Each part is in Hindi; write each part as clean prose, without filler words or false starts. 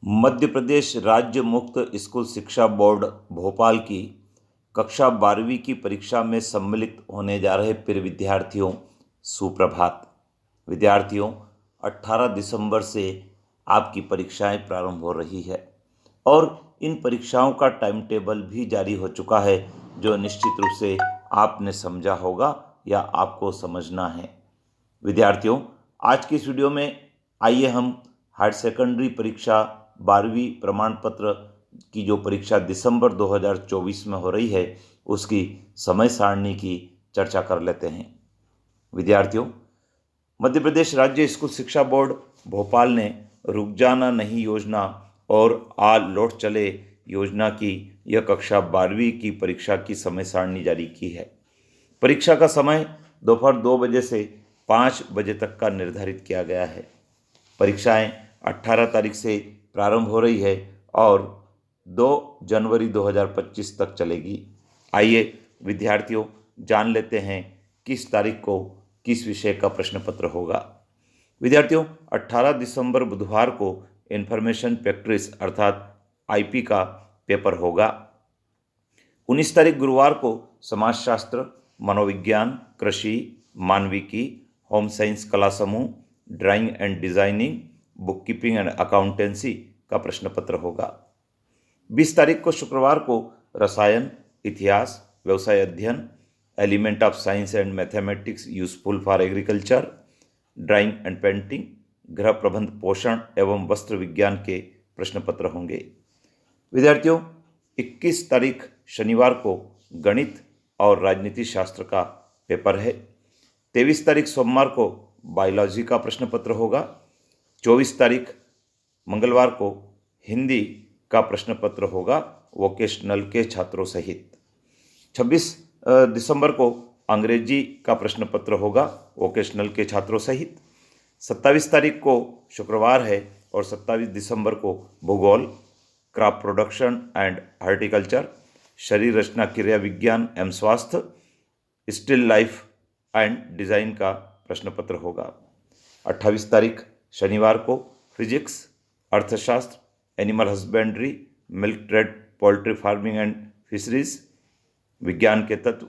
मध्य प्रदेश राज्य मुक्त स्कूल शिक्षा बोर्ड भोपाल की कक्षा 12वीं की परीक्षा में सम्मिलित होने जा रहे प्रिय विद्यार्थियों, सुप्रभात। विद्यार्थियों, 18 दिसंबर से आपकी परीक्षाएं प्रारंभ हो रही है और इन परीक्षाओं का टाइम टेबल भी जारी हो चुका है, जो निश्चित रूप से आपने समझा होगा या आपको समझना है। विद्यार्थियों, आज की इस वीडियो में आइए हम हायर सेकेंडरी परीक्षा 12वीं प्रमाण पत्र की जो परीक्षा दिसंबर 2024 में हो रही है, उसकी समय सारणी की चर्चा कर लेते हैं। विद्यार्थियों, मध्य प्रदेश राज्य स्कूल शिक्षा बोर्ड भोपाल ने रुक जाना नहीं योजना और आ लौट चले योजना की यह कक्षा 12वीं की परीक्षा की समय सारणी जारी की है। परीक्षा का समय दोपहर 2 बजे से 5 बजे तक का निर्धारित किया गया है। परीक्षाएं 18 तारीख से प्रारंभ हो रही है और 2 जनवरी 2025 तक चलेगी। आइए विद्यार्थियों, जान लेते हैं किस तारीख को किस विषय का प्रश्न पत्र होगा। विद्यार्थियों, 18 दिसंबर बुधवार को इंफॉर्मेशन प्रैक्टिस अर्थात आईपी का पेपर होगा। 19 तारीख गुरुवार को समाजशास्त्र, मनोविज्ञान, कृषि, मानविकी, होम साइंस कला समूह, drawing and designing, book keeping and accountancy का प्रश्न पत्र होगा। 20 तारीख को शुक्रवार को रसायन, इतिहास, व्यवसाय अध्ययन, element of science and mathematics useful for agriculture, drawing and painting, गृह प्रबंध, पोषण एवं वस्त्र विज्ञान के प्रश्न पत्र होंगे। विद्यार्थियों, 21 तारीख शनिवार को गणित और राजनीति शास्त्र का पेपर है। 23 तारीख सोमवार को बायोलॉजी का प्रश्न पत्र होगा। 24 तारीख मंगलवार को हिंदी का प्रश्न पत्र होगा वोकेशनल के छात्रों सहित। 26 दिसंबर को अंग्रेजी का प्रश्न पत्र होगा वोकेशनल के छात्रों सहित। 27 तारीख को शुक्रवार है और 27 दिसंबर को भूगोल, क्रॉप प्रोडक्शन एंड हॉर्टिकल्चर, शरीर रचना क्रिया विज्ञान एवं स्वास्थ्य, स्टिल लाइफ एंड डिज़ाइन का प्रश्न पत्र होगा। 28 तारीख शनिवार को फिजिक्स, अर्थशास्त्र, animal husbandry, milk trade, poultry farming and fisheries, विज्ञान के तत्व,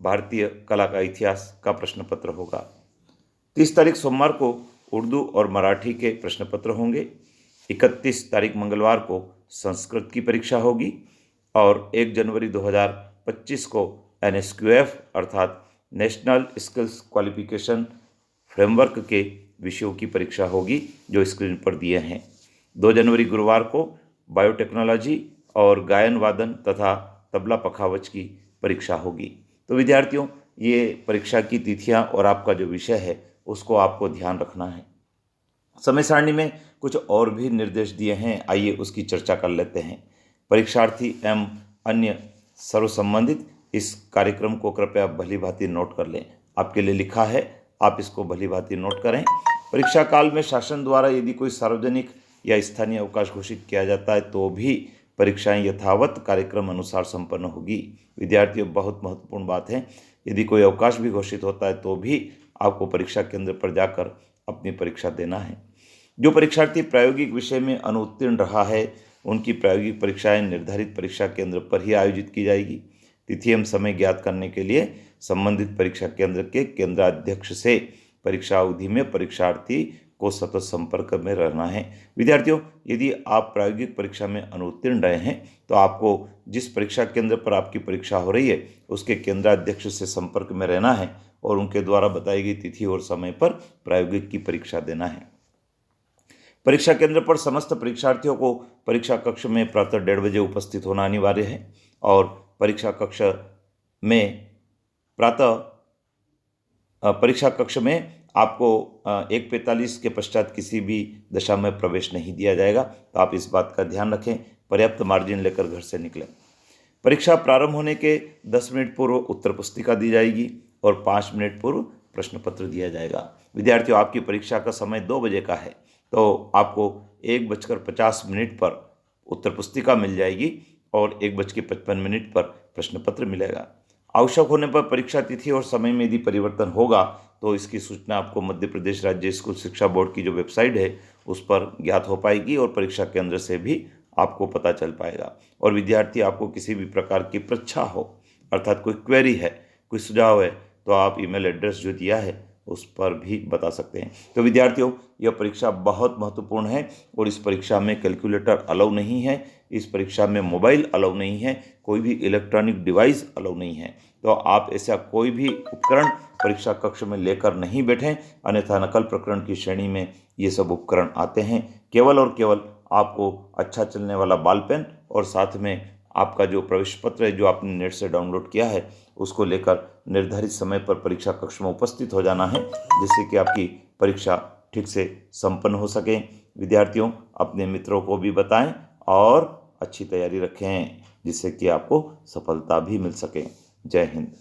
भारतीय कला का इतिहास का प्रश्न पत्र होगा। 30 तारीख सोमवार को उर्दू और मराठी के प्रश्न पत्र होंगे। 31 तारीख मंगलवार को संस्कृत की परीक्षा होगी और 1 जनवरी 2025 को NSQF अर्थात नेशनल स्किल्स क्वालिफिकेशन फ्रेमवर्क के विषयों की परीक्षा होगी, जो स्क्रीन पर दिए हैं। 2 जनवरी गुरुवार को बायोटेक्नोलॉजी और गायन वादन तथा तबला पखावज की परीक्षा होगी। तो विद्यार्थियों, ये परीक्षा की तिथियां और आपका जो विषय है उसको आपको ध्यान रखना है। समय सारणी में कुछ और भी निर्देश दिए हैं, आइए उसकी चर्चा कर लेते हैं। परीक्षार्थी एवं अन्य सर्व संबंधित इस कार्यक्रम को कृपया भली भांति नोट कर लें। आपके लिए लिखा है, आप इसको भली भांति नोट करें। परीक्षा काल में शासन द्वारा यदि कोई सार्वजनिक या स्थानीय अवकाश घोषित किया जाता है तो भी परीक्षाएं यथावत कार्यक्रम अनुसार संपन्न होगी। विद्यार्थियों, बहुत महत्वपूर्ण बात है, यदि कोई अवकाश भी घोषित होता है तो भी आपको परीक्षा केंद्र पर जाकर अपनी परीक्षा देना है। जो परीक्षार्थी प्रायोगिक विषय में अनुत्तीर्ण रहा है, उनकी प्रायोगिक परीक्षाएं निर्धारित परीक्षा केंद्र पर ही आयोजित की जाएगी। तिथि एवं समय ज्ञात करने के लिए संबंधित परीक्षा केंद्र के केंद्राध्यक्ष से परीक्षा अवधि में परीक्षार्थी को सतत संपर्क में रहना है। विद्यार्थियों, यदि आप प्रायोगिक परीक्षा में अनुत्तीर्ण रहे हैं तो आपको जिस परीक्षा केंद्र पर आपकी परीक्षा हो रही है उसके केंद्राध्यक्ष से संपर्क में रहना है और उनके द्वारा बताई गई तिथि और समय पर प्रायोगिक की परीक्षा देना है। परीक्षा केंद्र पर समस्त परीक्षार्थियों को परीक्षा कक्ष में प्रातः 1:30 बजे उपस्थित होना अनिवार्य है और परीक्षा कक्ष में आपको 1:45 के पश्चात किसी भी दशा में प्रवेश नहीं दिया जाएगा, तो आप इस बात का ध्यान रखें। पर्याप्त मार्जिन लेकर घर से निकलें। परीक्षा प्रारंभ होने के 10 मिनट पूर्व उत्तर पुस्तिका दी जाएगी और 5 मिनट पूर्व प्रश्न पत्र दिया जाएगा। विद्यार्थियों, आपकी परीक्षा का समय 2 बजे का है, तो आपको 1:50 पर उत्तर पुस्तिका मिल जाएगी और 1:55 पर प्रश्न पत्र मिलेगा। आवश्यक होने पर परीक्षा तिथि और समय में यदि परिवर्तन होगा तो इसकी सूचना आपको मध्य प्रदेश राज्य स्कूल शिक्षा बोर्ड की जो वेबसाइट है उस पर ज्ञात हो पाएगी और परीक्षा केंद्र से भी आपको पता चल पाएगा। और विद्यार्थी, आपको किसी भी प्रकार की पृच्छा हो, अर्थात कोई क्वेरी है, कोई सुझाव है, तो आप ईमेल एड्रेस जो दिया है उस पर भी बता सकते हैं। तो विद्यार्थियों, यह परीक्षा बहुत महत्वपूर्ण है और इस परीक्षा में कैलकुलेटर अलाउ नहीं है, इस परीक्षा में मोबाइल अलाउ नहीं है, कोई भी इलेक्ट्रॉनिक डिवाइस अलाउ नहीं है। तो आप ऐसा कोई भी उपकरण परीक्षा कक्ष में लेकर नहीं बैठें, अन्यथा नकल प्रकरण की श्रेणी में ये सब उपकरण आते हैं। केवल और केवल आपको अच्छा चलने वाला बॉल पेन और साथ में आपका जो प्रवेश पत्र है जो आपने नेट से डाउनलोड किया है उसको लेकर निर्धारित समय पर परीक्षा कक्ष में उपस्थित हो जाना है, जिससे कि आपकी परीक्षा ठीक से संपन्न हो सके। विद्यार्थियों, अपने मित्रों को भी बताएं और अच्छी तैयारी रखें, जिससे कि आपको सफलता भी मिल सके। जय हिंद।